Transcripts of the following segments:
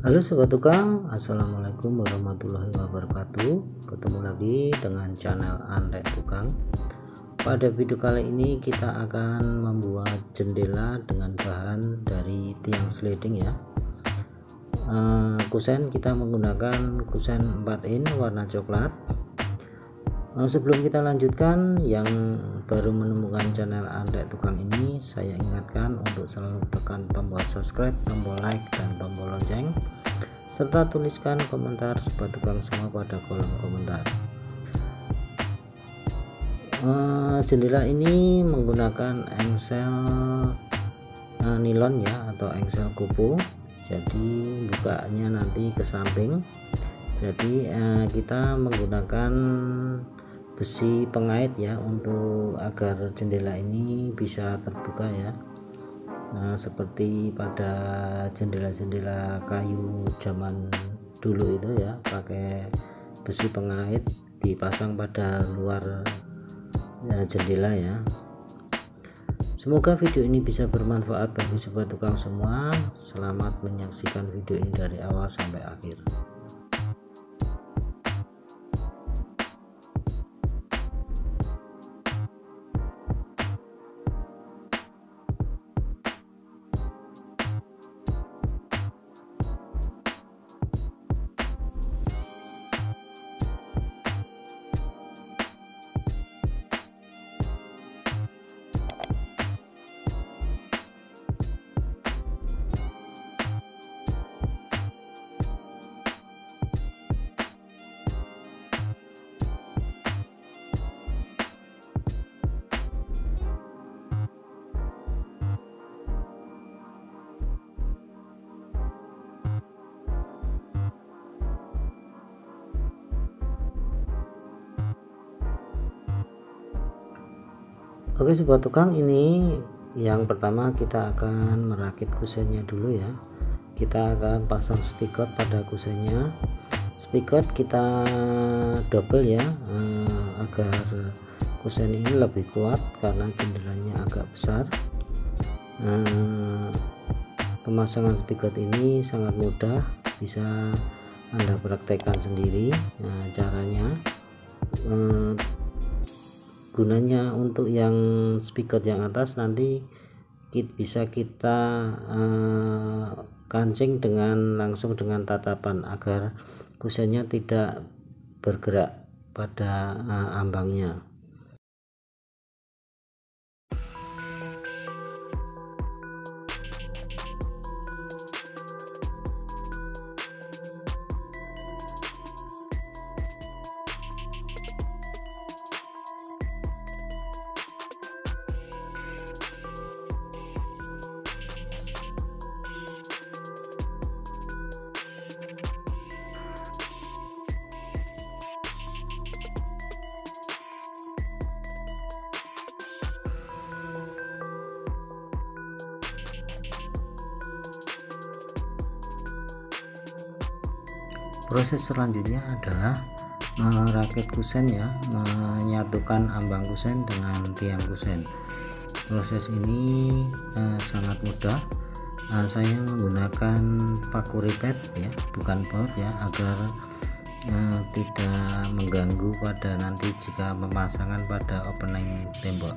Halo sobat tukang, assalamualaikum warahmatullahi wabarakatuh. Ketemu lagi dengan channel Andrek Tukang. Pada video kali ini kita akan membuat jendela dengan bahan dari tiang sliding ya. Kusen kita menggunakan kusen 4 in warna coklat. Sebelum kita lanjutkan, yang baru menemukan channel Andrek Tukang ini, saya ingatkan untuk selalu tekan tombol subscribe, tombol like, dan tombol lonceng, serta tuliskan komentar sobat tukang semua pada kolom komentar. Jendela ini menggunakan engsel nilon ya, atau engsel kupu. Jadi bukanya nanti ke samping. Jadi kita menggunakan besi pengait ya, untuk agar jendela ini bisa terbuka ya. Seperti pada jendela-jendela kayu zaman dulu itu ya, pakai besi pengait dipasang pada luar jendela ya. Semoga video ini bisa bermanfaat bagi sobat tukang semua. Selamat menyaksikan video ini dari awal sampai akhir. Oke sobat tukang, ini yang pertama kita akan merakit kusennya dulu ya. Kita akan pasang spigot pada kusennya. Spigot kita double ya, agar kusen ini lebih kuat karena jendelanya agak besar. Pemasangan spigot ini sangat mudah, bisa Anda praktekkan sendiri. Caranya gunanya untuk yang spigot yang atas nanti bisa kita kancing langsung dengan tatapan agar kusennya tidak bergerak pada ambangnya. Proses selanjutnya adalah merakit kusen ya, menyatukan ambang kusen dengan tiang kusen. Proses ini sangat mudah. Saya menggunakan paku ripet ya, bukan baut ya, agar tidak mengganggu pada nanti jika pemasangan pada opening tembok.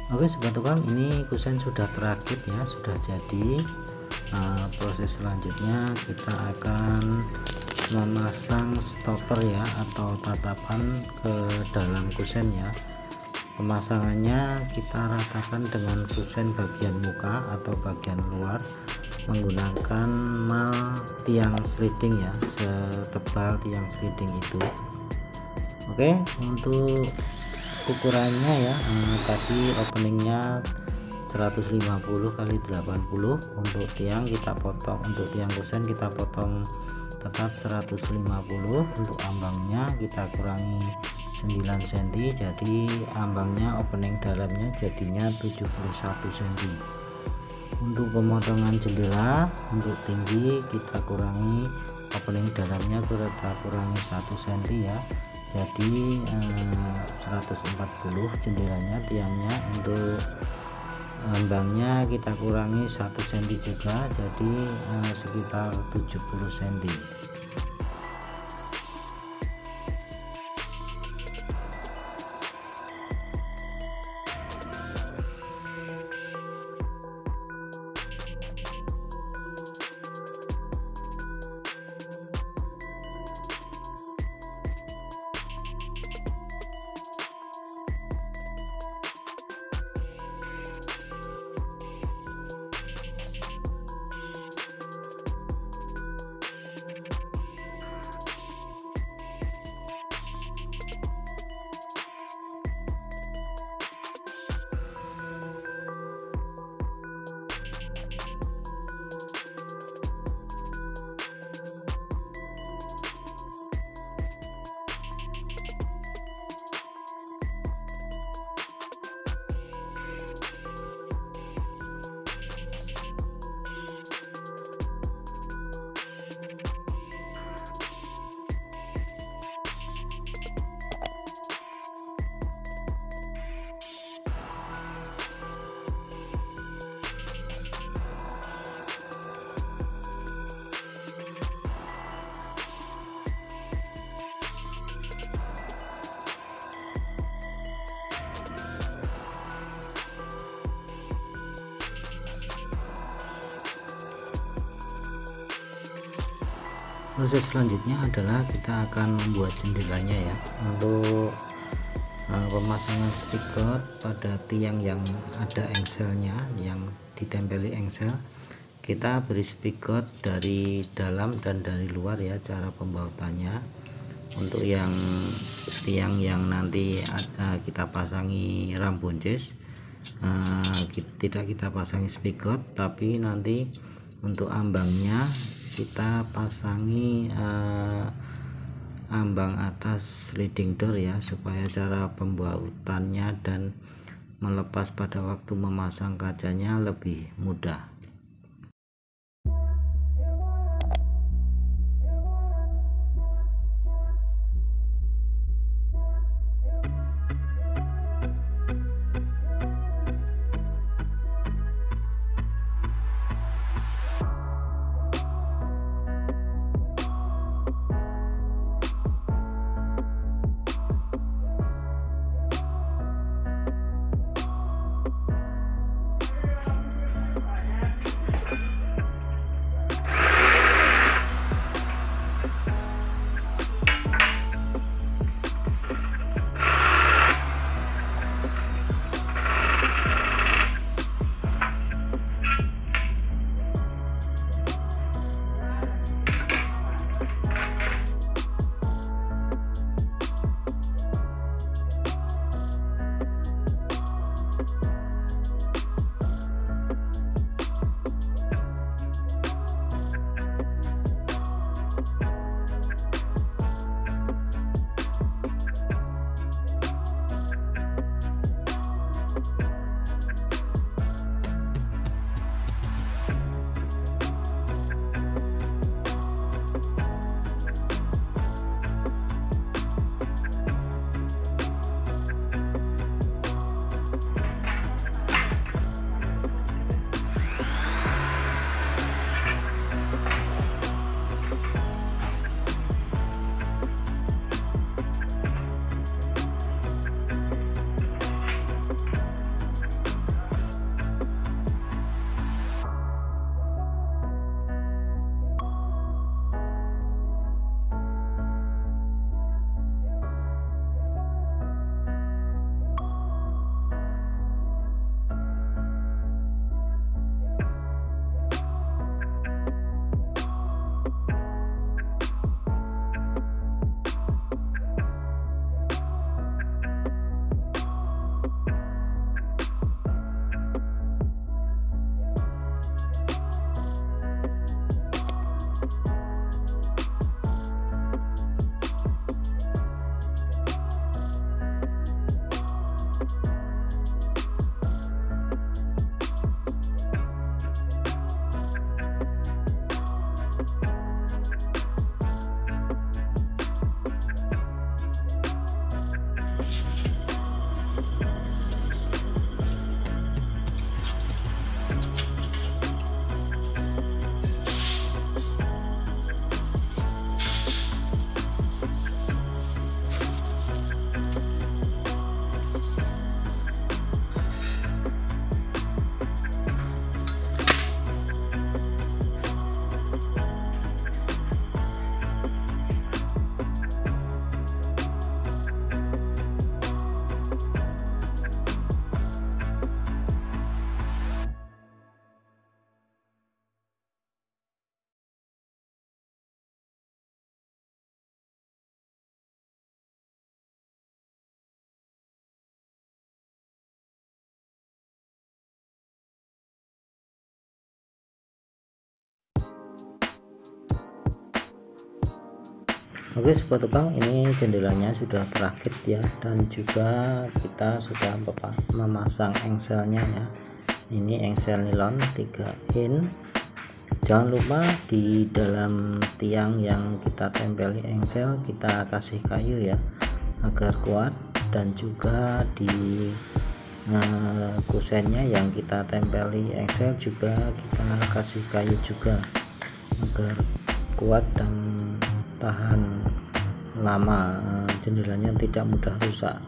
Oke sobat tukang, ini kusen sudah terakit ya, sudah jadi. Proses selanjutnya kita akan memasang stopper ya, atau tatapan ke dalam kusen ya. Pemasangannya kita ratakan dengan kusen bagian muka atau bagian luar menggunakan mal tiang sliding ya, setebal tiang sliding itu. Oke, untuk ukurannya ya, tadi openingnya 150 kali 80. Untuk tiang kita potong, untuk tiang kusen kita potong tetap 150. Untuk ambangnya kita kurangi 9 cm, jadi ambangnya opening dalamnya jadinya 71 cm. Untuk pemotongan jendela, untuk tinggi kita kurangi opening dalamnya, kita kurangi 1 cm ya, jadi 140 jendelanya, tiangnya. Untuk ambangnya kita kurangi 1 cm juga, jadi sekitar 70 cm. Proses selanjutnya adalah kita akan membuat jendelanya ya. Untuk pemasangan spigot pada tiang yang ada engselnya, yang ditempeli engsel, kita beri spigot dari dalam dan dari luar ya, cara pembautannya. Untuk yang tiang yang nanti kita pasangi ram bonces, tidak kita pasangi spigot, tapi nanti untuk ambangnya kita pasangi ambang atas sliding door ya, supaya cara pembautannya dan melepas pada waktu memasang kacanya lebih mudah. Oke sobat tukang, ini jendelanya sudah terakit ya, dan juga kita sudah memasang engselnya ya. Ini engsel nilon 3 in. Jangan lupa di dalam tiang yang kita tempeli engsel kita kasih kayu ya, agar kuat, dan juga di kusennya yang kita tempeli engsel juga kita kasih kayu juga agar kuat dan tahan lama, jendelanya tidak mudah rusak.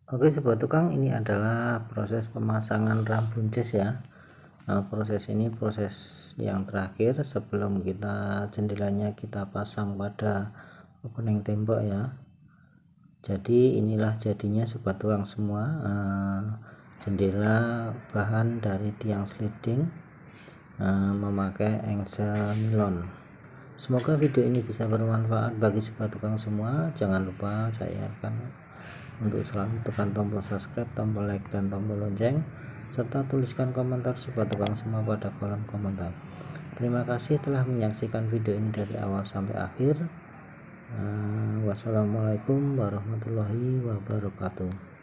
Oke sobat tukang, ini adalah proses pemasangan ram buncis ya. Proses ini proses yang terakhir sebelum jendelanya kita pasang pada opening tembok ya. Jadi inilah jadinya sobat tukang semua, jendela bahan dari tiang sliding memakai engsel nilon. Semoga video ini bisa bermanfaat bagi sobat tukang semua. Jangan lupa saya akan untuk selalu tekan tombol subscribe, tombol like, dan tombol lonceng, serta tuliskan komentar sobat tukang semua pada kolom komentar. Terima kasih telah menyaksikan video ini dari awal sampai akhir. Wassalamualaikum warahmatullahi wabarakatuh.